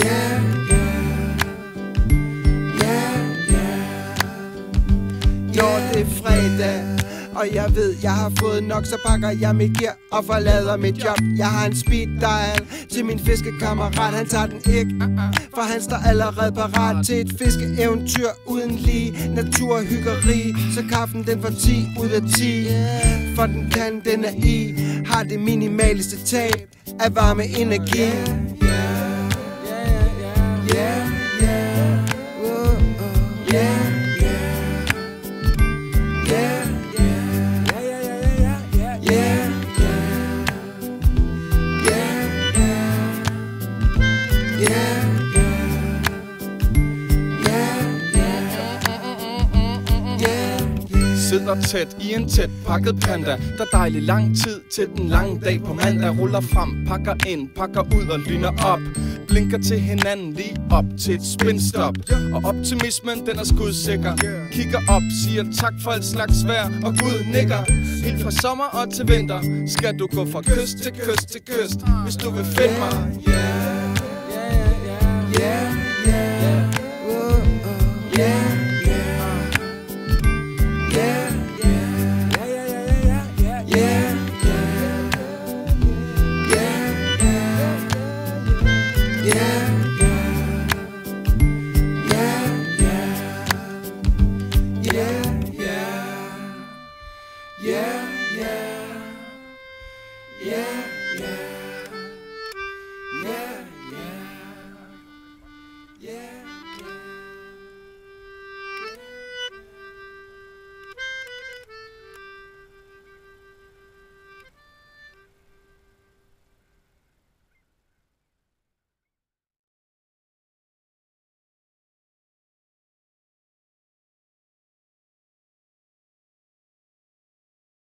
Yeah, når det er fredag, og jeg ved, jeg har fået nok, så pakker jeg mit gear og forlader mit job. Jeg har en speed dial til min fiskekammerat, han tager den ikke, for han står allerede parat til et fiskeeventyr uden lige naturhyggeri. Så kaffen den får 10 ud af 10, for den er i, har det minimaliste tab af varme energi. Sidder tæt i en tæt pakket panda. Der er dejlig lang tid til den lange dag på mandag. Ruller frem, pakker ind, pakker ud og lyner op. Blinker til hinanden lige op til et spinstop. Og optimismen den er skudsikker. Kigger op, siger tak for alt slags vejr. Og Gud nikker. Helt fra sommer og til vinter skal du gå fra kyst til kyst til kyst, hvis du vil finde mig. Yeah.